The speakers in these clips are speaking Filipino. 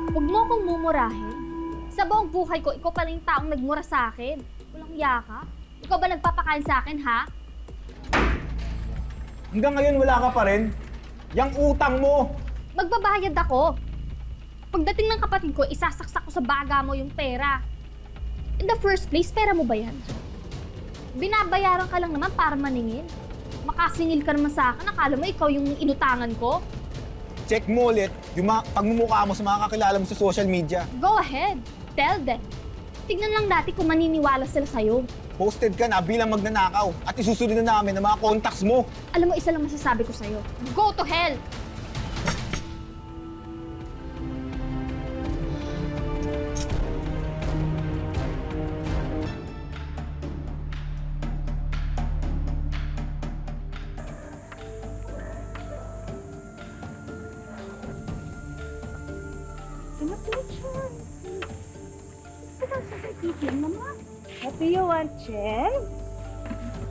Huwag mo akong mumurahin. Sa buong buhay ko, ikaw pala yung taong nagmura sa akin. Walang hiya ka? Ikaw ba nagpapakain sa akin, ha? Hanggang ngayon wala ka pa rin? Yang utang mo! Magbabayad ako. Pagdating ng kapatid ko, isasaksak ko sa baga mo yung pera. In the first place, pera mo ba yan? Binabayaran ka lang naman para maningil. Makasingil ka naman sa akin, akala mo ikaw yung inutangan ko? Check mo ulit yung pagmumukha mo sa mga kakilala mo sa social media. Go ahead, tell them. Tignan lang natin kung maniniwala sila sa'yo. Posted ka na bilang magnanakaw at isusunod na namin ang mga contacts mo. Alam mo, isa lang masasabi ko sa'yo. Go to hell! What do you want, Chen?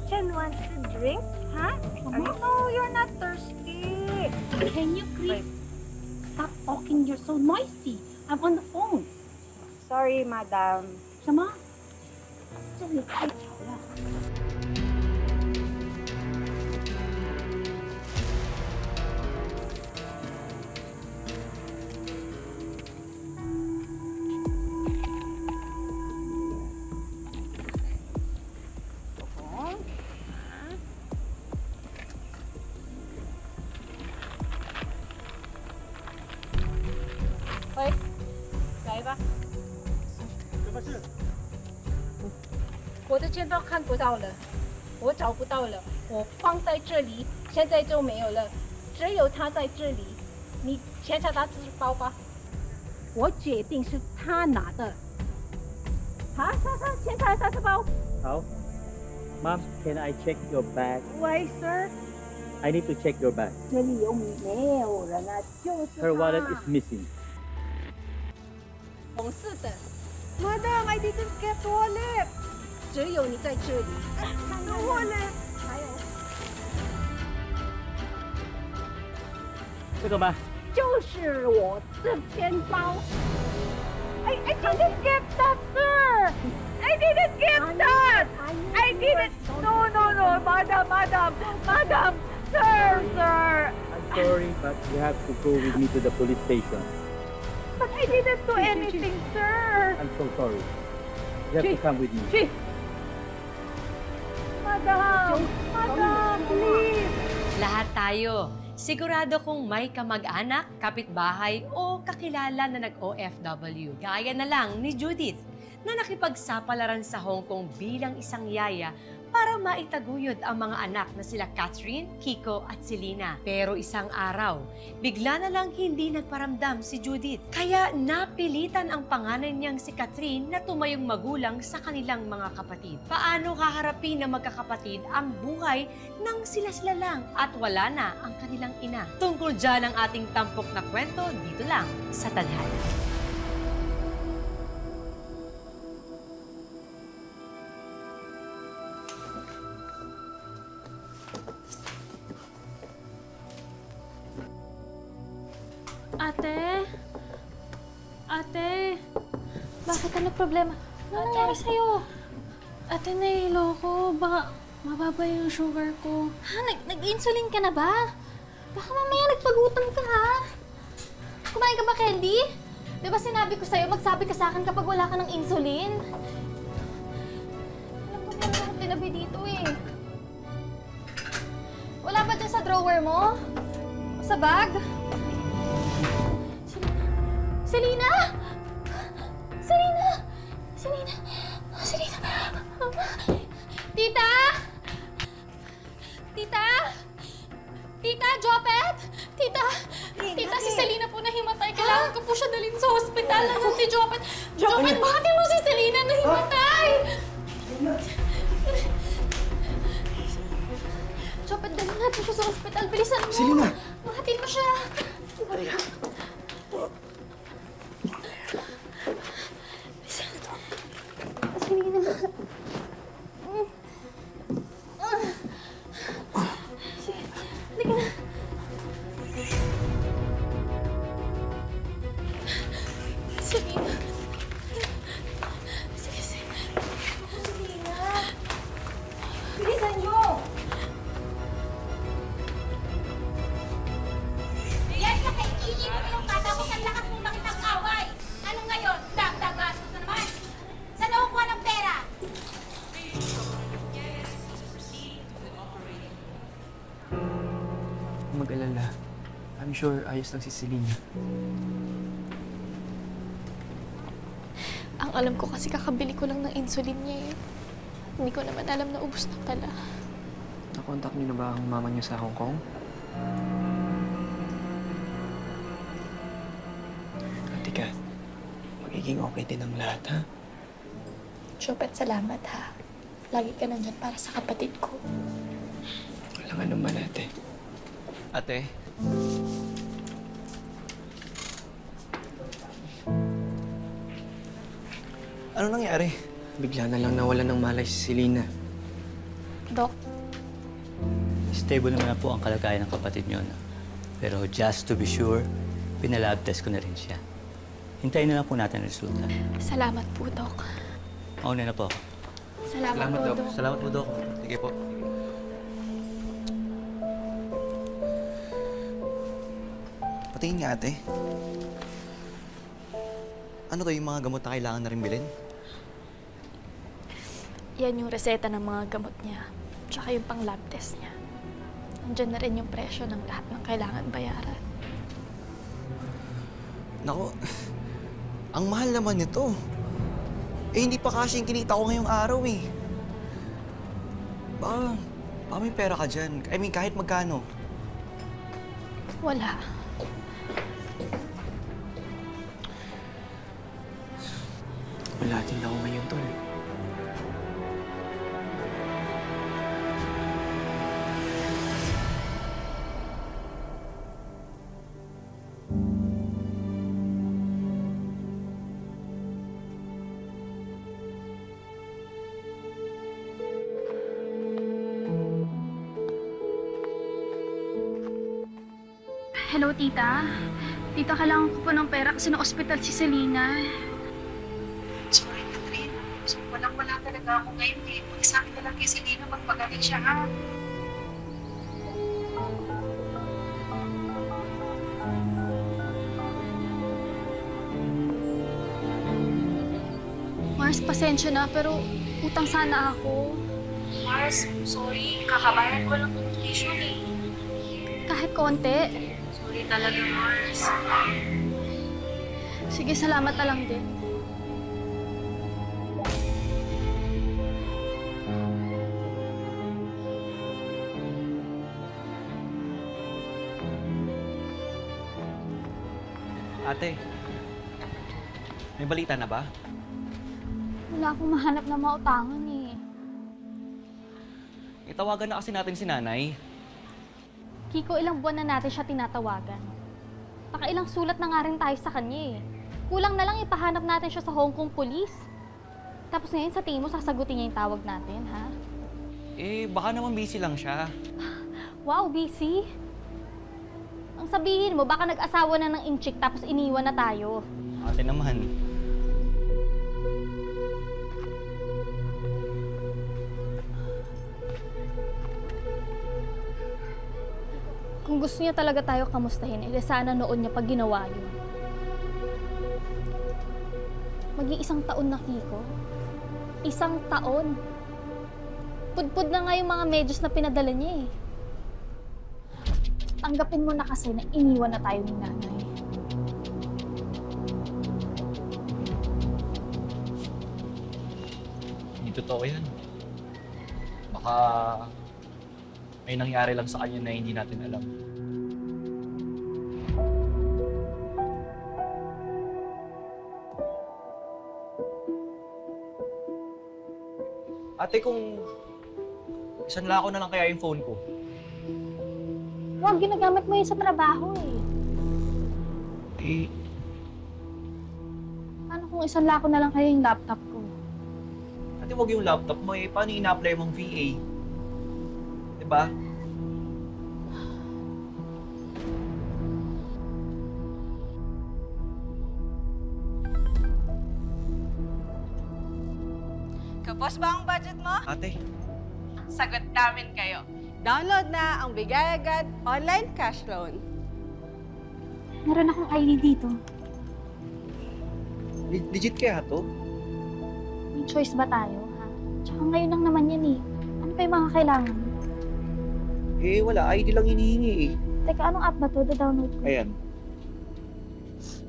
Chen wants to drink, huh? No, you're not thirsty. Can you please stop talking? You're so noisy. I'm on the phone. Sorry, madam. 什么？这里开条了。喂，来吧。什么事？我的钱包看不到了，我找不到了，我放在这里，现在就没有了，只有他在这里。你检查他支包吧。我决定是他拿的。好，检查他的包。好 Ma'am, can I check your bag? Why, sir？ I need to check your bag. 这里有没有人啊？就是他。 Her wallet is missing. 同事的， Madam, I didn't get wallet. 只有你在这里。 No wallet. 还有，这个吗？就是我的钱包。I didn't get that, sir. I didn't get that. I didn't. No, madam, sir. I'm sorry, but you have to go with me to the police station. But I didn't do anything, sir. I'm so sorry. You have to come with me. Chief. Madam, please. Lahat tayo, sigurado kung may kamag-anak, kapitbahay o kakilala na nag-OFW. Gaya na lang ni Judith na nakipagsapalaran sa Hong Kong bilang isang yaya para maitaguyod ang mga anak na sila Catherine, Kiko at Selena. Pero isang araw, bigla na lang hindi nagparamdam si Judith. Kaya napilitan ang panganay niyang si Catherine na tumayong magulang sa kanilang mga kapatid. Paano haharapin ng magkakapatid ang buhay nang sila-sila lang at wala na ang kanilang ina? Tungkol dyan ang ating tampok na kwento dito lang sa Tadhana. Ate, bakit ano problema? Ano nangyari sa'yo? Ate, nahihilo ko. Baka mababa yung sugar ko. Ha? Nag-insulin ka na ba? Baka mamaya nagpagutom ka, ha? Kumain ka ba, Candy? Di ba sinabi ko sa'yo, magsabi ka sa akin kapag wala ka ng insulin? Alam ko meron akong tinabi dito, eh. Wala ba dyan sa drawer mo? O sa bag? Selena! Selena! Selena! Selena! Tita! Tita! Tita, Jopet! Tita! Tita, si Selena po nahimatay. Kailangan ko po siya dalhin sa hospital. Nasaan si Jopet? Jopet, bakit mo si Selena nahimatay? Jopet, dalhin natin siya sa hospital. Bilisan mo! Selena! Mahatid mo siya! Selena. Sige, halika na. sure ayos lang si Selena. Ang alam ko kasi kakabili ko lang ng insulin niya eh. Hindi ko naman alam na ubos na pala. Nakontak niyo na ba ang mama niyo sa Hong Kong? Ate Kat, magiging okay din ang lahat, ha? Chopet, salamat ha. Lagi ka nandyan para sa kapatid ko. Walang anuman, ate. Ate? Ano nangyari? Bigla na lang nawalan ng malay si Selena. Dok, Stable naman na po ang kalagayan ng kapatid niyo, no? Pero just to be sure, pinalab test ko na rin siya. Hintayin na lang po natin ang resulta. salamat po, Dok. Mauna na po ako. Salamat po, Dok. Salamat po, Dok. Sige po. Patingin nga, ate. Ano to, yung mga gamot na kailangan na rin bilhin? Yan yung reseta ng mga gamot niya. Tsaka yung pang-lab test niya. Nandiyan na rin yung presyo ng lahat ng kailangan bayaran. Nako, ang mahal naman nito. Eh, hindi pa kasi yung kinita ko ngayong araw eh. Baka may pera ka dyan. I mean, kahit magkano. Wala. Wala din ako ngayon, tol. Hello, tita. Tita, kailangan ko po ng pera kasi na-hospital si Selena. Sorry, Catherine. So, walang-wala talaga ako ngayon eh. Pag-sabi na lang kay Selena, magpagaling siya, ha? Mars, pasensya na, pero utang sana ako. Mars, sorry. Kakabayad ko lang ng tuition eh. Kahit konti. Sorry talaga, Mars. Sige, salamat na lang din. Ate, may balita na ba? Wala akong mahanap na mautangan eh. Itawagan na kasi natin si nanay. Kiko, ilang buwan na natin siya tinatawagan. Pakailang sulat na nga rin tayo sa kanya eh. Kulang na lang ipahanap natin siya sa Hong Kong Police. Tapos ngayon sa tingin mo, sasagutin niya yung tawag natin, ha? Eh, baka naman busy lang siya. Wow, busy. Ang sabihin mo, baka nag-asawa na ng inchik tapos iniwan na tayo. Ate naman. Kung gusto niya talaga tayo kamustahin, eh sana noon niya pag ginawa yun. Mag-iisang taon na, Kiko. Isang taon. Pudpud na nga yung mga medyas na pinadala niya eh. Tanggapin mo na kasi na iniwan na tayo ni nanay. Hindi totoo yan. Baka may nangyari lang sa kanya na hindi natin alam. Ate, kung isanla ko na lang kaya yung phone ko. Huwag, ginagamit mo yun sa trabaho eh. Eh, Paano kung isanla ko na lang kayo yung laptop ko? ate, wag yung laptop mo eh. Paano ina-apply mong VA? Diba? Kapos ba ang budget mo? Ate, Sagot namin kayo. Download na ang Bigay Agad Online Cash Loan. Meron akong ID dito. legit kaya to? May choice ba tayo, ha? Tsaka ngayon lang naman yan eh. Ano pa yung mga kailangan? Eh, wala. ID lang hinihingi eh. Teka, anong app ba to? Da-download ko. Ayan.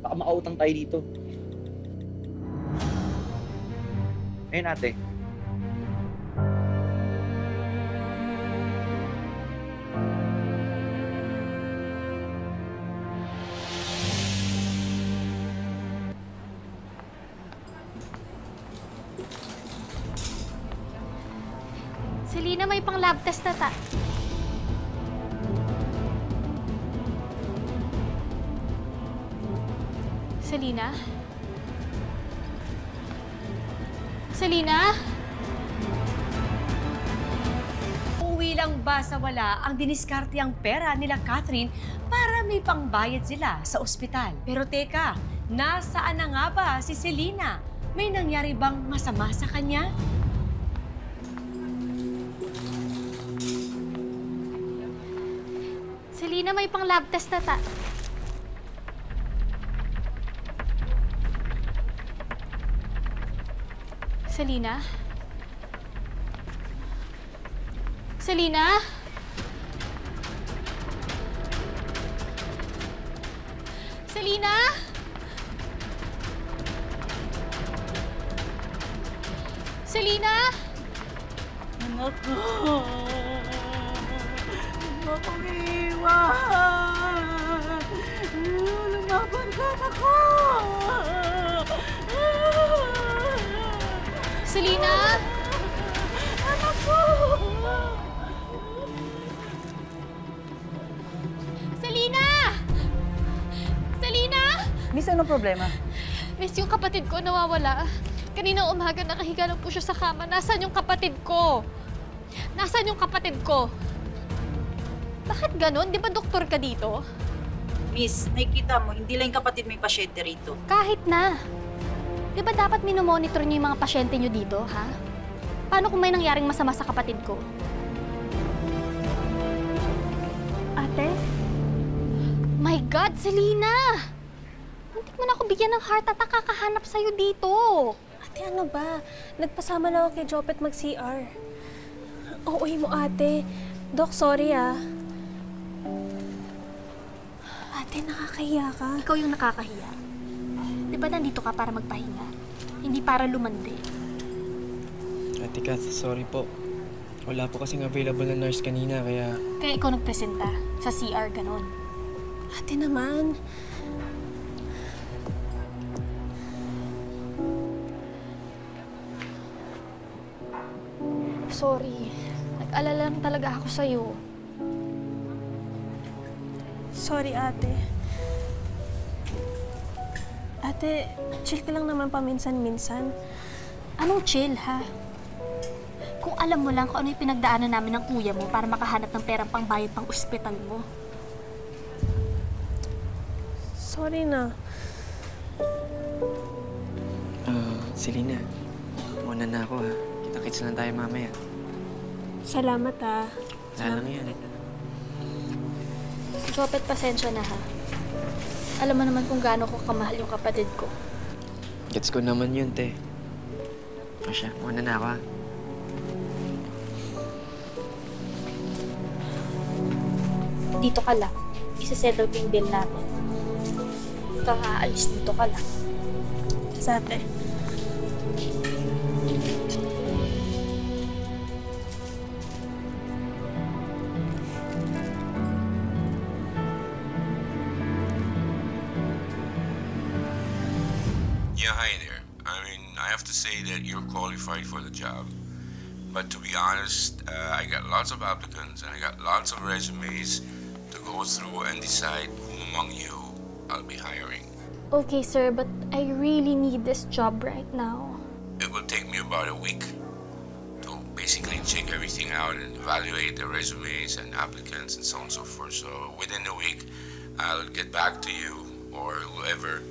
Baka makautang tayo dito. Ayun ate. Selena, may pang lab test na ta. Selena? Selena? Uuwi lang ba sa wala ang diniskarte ang pera nila Catherine para may pangbayad sila sa ospital? Pero teka, nasaan na nga ba si Selena? May nangyari bang masama sa kanya? Selena, may pang lab test na ta. Selena? Selena? Selena? Selena? Anak ko! Huwag akong iiwan! Lumaban ka, anak ko! Selena? Anak ko! Selena! Selena! Miss, anong problema? Miss, yung kapatid ko nawawala. Kaninang umaga nakahiga lang po siya sa kama. Nasaan yung kapatid ko? Nasaan yung kapatid ko? Bakit ganon? Di ba doktor ka dito? Miss, nakikita mo, hindi lang yung kapatid may pasyente rito. Kahit na. Di ba dapat minomonitor niyo yung mga pasyente niyo dito, ha? Paano kung may nangyaring masama sa kapatid ko? Ate? My God, Selena! Muntik mo na ako bigyan ng heart attack kakahanap sa'yo dito. Ate, ano ba? Nagpasama na ako kay Jopet mag-CR. Oo, mo ate. Dok, sorry ah. Ate, nakakahiya ka. Ikaw yung nakakahiya. Di ba nandito ka para magpahinga? Hindi para lumandi. Ate Kath, sorry po. Wala po kasing available na nurse kanina, kaya... Kaya ikaw nagpresenta sa CR, ganon. Ate naman. Sorry. Nag-alala lang talaga ako sa'yo. Sorry, ate. Ate, chill ka lang naman paminsan-minsan. Anong chill, ha? Kung alam mo lang kung ano yung pinagdaanan namin ng kuya mo para makahanap ng perang pangbayad pang ospital mo. Sorry na. Selena, muna na ako ha. Kita-kits lang tayo mamaya. Salamat ah. Wala lang yan. Jopet, pasensya na ha. Alam mo naman kung gaano ko kamahal yung kapatid ko. Gets ko naman yun, te. O siya, muna na ako ha. Dito ka lang. Isa-settle ko yung bill natin. Kakaalis dito ka lang. Sa ate. Yeah, hi there. I mean, I have to say that you're qualified for the job. But to be honest, I got lots of applicants and I got lots of resumes to go through and decide who among you I'll be hiring. Okay, sir, but I really need this job right now. It will take me about a week to basically check everything out and evaluate the resumes and applicants and so on and so forth. So within a week, I'll get back to you or whoever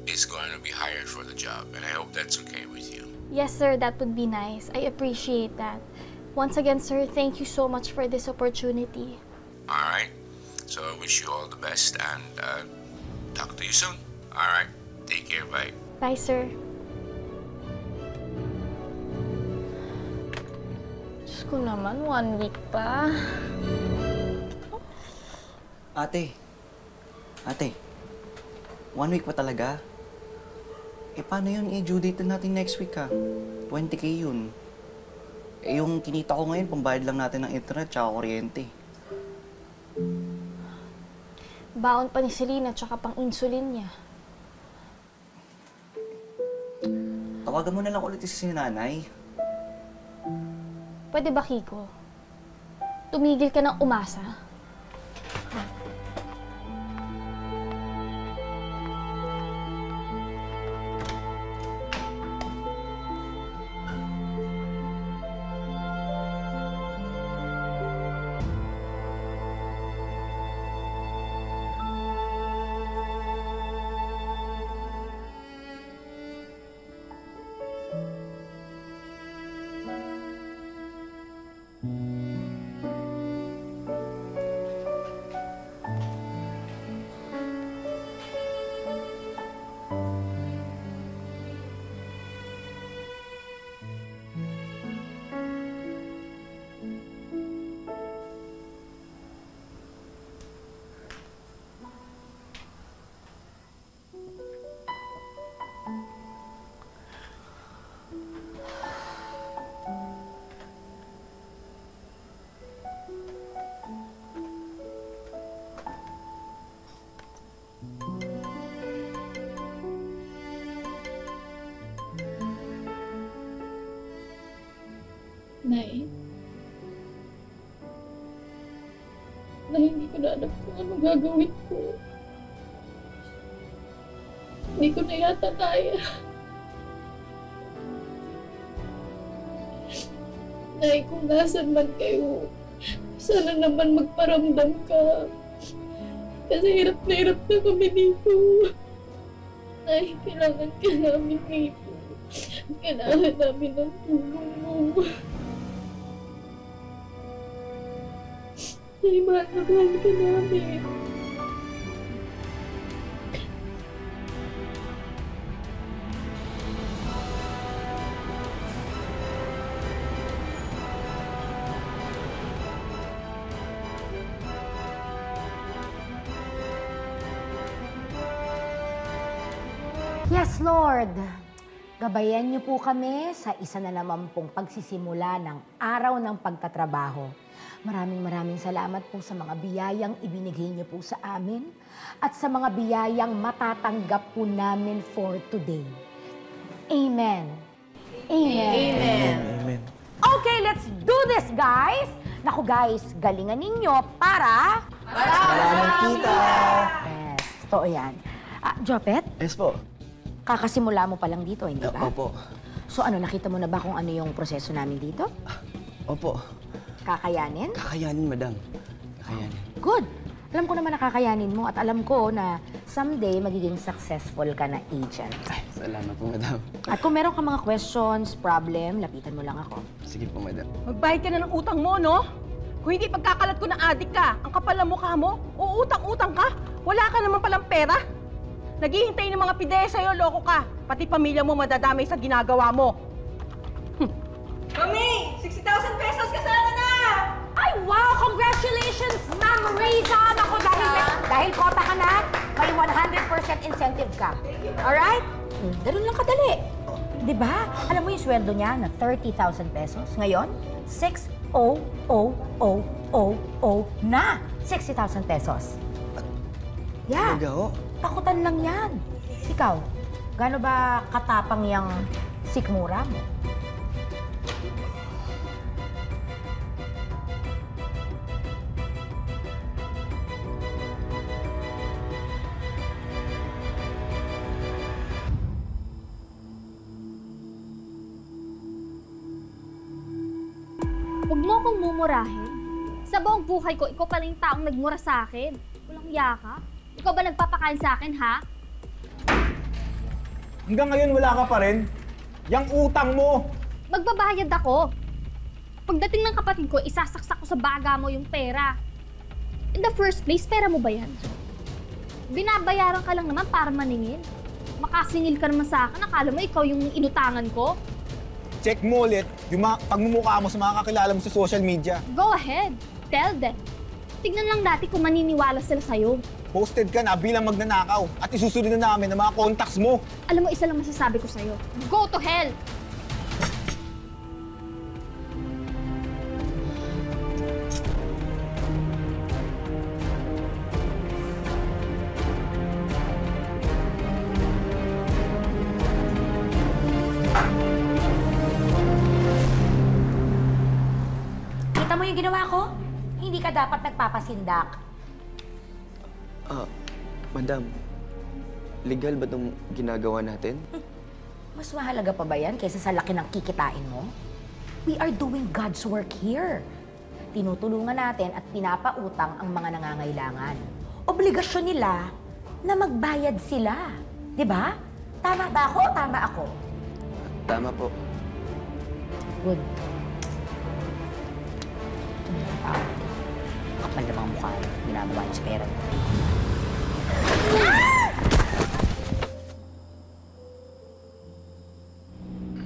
is going to be hired for the job. And I hope that's okay with you. Yes, sir, that would be nice. I appreciate that. Once again, sir, thank you so much for this opportunity. All right. So I wish you all the best and talk to you soon. All right. Take care. Bye. Bye, sir. Diyos ko naman, 1 week pa. Ate, 1 week pa talaga? Paano yun? Due date na natin next week, ha? 20K yun. Yung kinita ko ngayon, pambayad lang natin ng internet tsaka kuryente. Baon pa ni Selena tsaka pang insulin niya. Tawagan mo na lang ulit si nanay. Pwede ba, Kiko? Tumigil ka ng umasa? Nay, hindi ko na alam kung ano gagawin ko. Hindi ko na yata kaya. Nay, kung nasan man kayo, sana naman magparamdam ka. Kasi hirap na kami dito. Nay, kailangan ka namin dito. Kailangan namin ng tulong mo. Ay, mahal na mahal ka namin. Yes, Lord. Gabayan niyo po kami sa isa na naman pong pagsisimula ng araw ng pagtatrabaho. Maraming salamat po sa mga biyayang ibinigay niyo po sa amin at sa mga biyayang matatanggap po namin for today. Amen. Amen. Amen. Okay, let's do this, guys! Naku, guys, galingan ninyo para... Maraming kita! Yes, totoo yan. Jopet? Yes po. Kakasimula mo pa lang dito, hindi ba? Opo. So ano, nakita mo na ba kung ano yung proseso namin dito? Opo. Kakayanin? Kakayanin, madam. Kakayanin. Good! Alam ko naman na kakayanin mo at alam ko na someday magiging successful ka na agent. Ay, salamat po, madam. At kung meron ka mga questions, problem, lapitan mo lang ako. Sige po, madam. Magbayad ka na ng utang mo, no? Kung hindi pagkakalat ko na adik ka, ang kapal ng mukha mo, uutang-utang ka, wala ka naman palang pera. Naghihintay ng mga pideya sa'yo, loko ka. Pati pamilya mo madadamay sa ginagawa mo. Mami! 60,000 pesos ka sana na! Ay, wow! Congratulations, Ma'am Riza! Naku, dahil kota ka na, may 100% incentive ka. Alright? Ganun lang kadali. Diba? Alam mo yung sweldo niya na 30,000 pesos. Ngayon, 6,000,000 na 60,000 pesos. Yeah. Takutan lang yan. Ikaw, gaano ba katapang yung sikmura mo? Huwag mo akong mumurahin. Sa buong buhay ko, ikaw pala yung taong nagmura sa akin. Walang hiya ka. Ikaw ba nagpapakain sa akin, ha? Hanggang ngayon wala ka pa rin. Yang utang mo! Magbabayad ako. Pagdating ng kapatid ko, isasaksak ko sa baga mo yung pera. In the first place, pera mo ba yan? Binabayaran ka lang naman para maningil. Makasingil ka naman sa akin. Akala mo ikaw yung inutangan ko? Check mo ulit yung pagmumukha mo sa mga kakilala mo sa social media. Go ahead. Tell them. Tignan lang natin kung maniniwala sila sa'yo. Posted ka na bilang magnanakaw at isusunod na namin ang mga contacts mo. Alam mo, isa lang masasabi ko sa'yo. Go to hell! Kita mo yung ginawa ko? Hindi ka dapat nagpapasindak. Madam, legal ba itong ginagawa natin? Mas mahalaga pa ba yan kaysa sa laki ng kikitain mo? We are doing God's work here. Tinutulungan natin at pinapautang ang mga nangangailangan. Obligasyon nila na magbayad sila. 'Di ba? Tama ba ako o tama ako? Tama po. Good. Kapal na mga mukha. Ginagawa niyo sa pera niyo.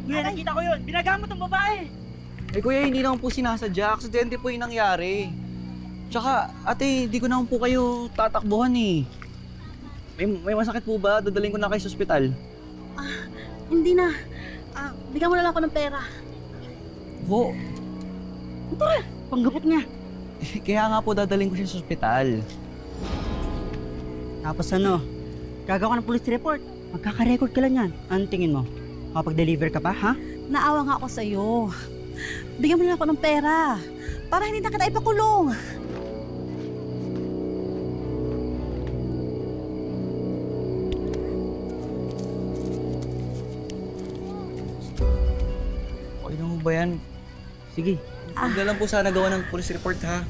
Kuya, nakita ko yun! Binagamot ang babae! Eh kuya, hindi naman po sinasadya. Aksidente po yung nangyari. Tsaka, ate, hindi ko naman po kayo tatakbuhan eh. May masakit po ba? Dadaling ko na kayo sa ospital. Hindi na. Bigyan mo na lang ako ng pera. Po? Tara, panggapot niya. Kaya nga po dadaling ko siya sa ospital. Tapos ano, gagawa ka ng police report. Magkaka-record ka lang yan. Anong tingin mo? Kapag-deliver ka pa, ha? Naawa nga ako sa'yo. Bigyan mo na lang ako ng pera. Para hindi na kita ipakulong. Okay na mo ba yan? Sige. Huwag na lang po sana gawa ng police report, ha?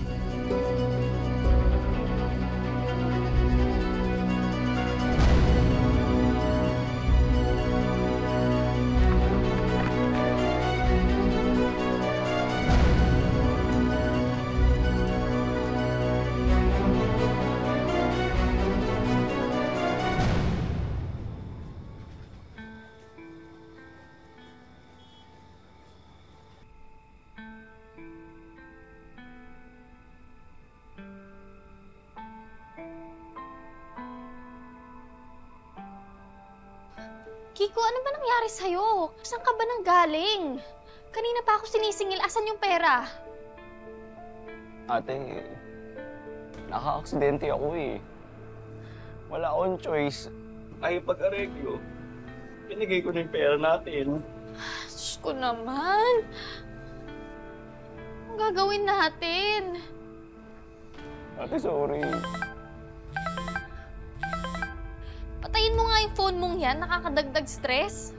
Kiko, ano ba nangyari sa'yo? Saan ka ba nang galing? Kanina pa ako sinisingil. Asan yung pera? Ate, naka-aksidente ako eh. Wala akong choice. Ay pag-areglo. Pinigay ko na yung pera natin. Diyos ko naman. Anong gagawin natin? Ate, sorry. Patayin mo nga yung phone mong yan. Nakakadagdag stress.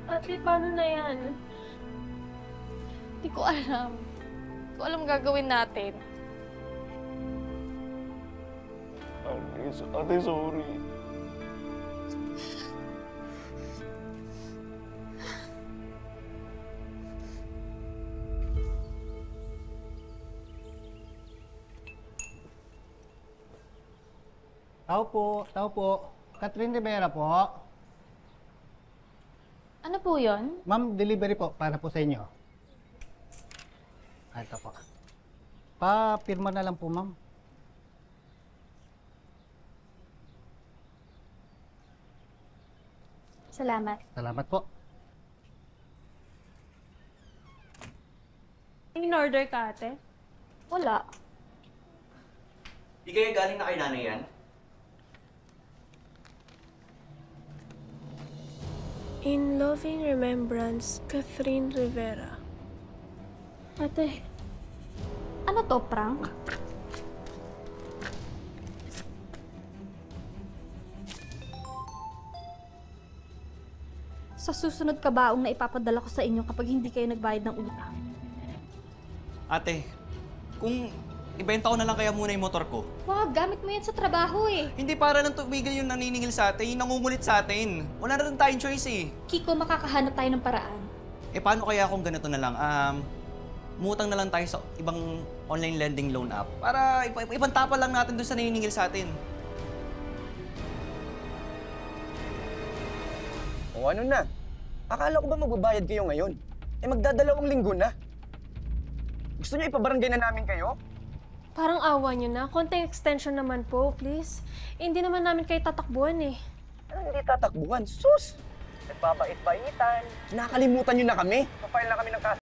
Ate, paano na yan? Hindi ko alam. Hindi ko alam gagawin natin. Ate, sorry. Tao po. Catherine Rivera po. Ano po yon? Ma'am, delivery po para po sa inyo. Ito po. Pa-pirma na lang po, ma'am. Salamat. Salamat po. In-order ka, ate? Wala. Di kaya galing na kay nanay yan? In loving remembrance, Catherine Rivera. Ate, ano to, prank? Sa susunod kabaong na ipapadala ko sa inyo kapag hindi kayo nagbayad ng utang. Ate, kung ibenta ko na lang kaya muna yung motor ko. Wag, gamit mo yan sa trabaho eh. Hindi para nang tumigil yung naniningil sa atin, yung nangungulit sa atin. Wala na rin tayong choice eh. Kiko, makakahanap tayo ng paraan. Eh paano kaya kung ganito na lang? Umutang na lang tayo sa ibang online lending loan app para ipantapa lang natin doon sa naniningil sa atin. O ano na? Akala ko ba magbabayad kayo ngayon? Eh magdadalawang linggo na. Gusto niyo ipabarangay na namin kayo? Parang awa niyo na. Konting extension naman po, please. Hindi naman namin kayo tatakbuhan eh. Anong hindi tatakbuhan? Sus! Nagbabait-baitan. Nakakalimutan niyo na kami. Papile na kami ng kaso.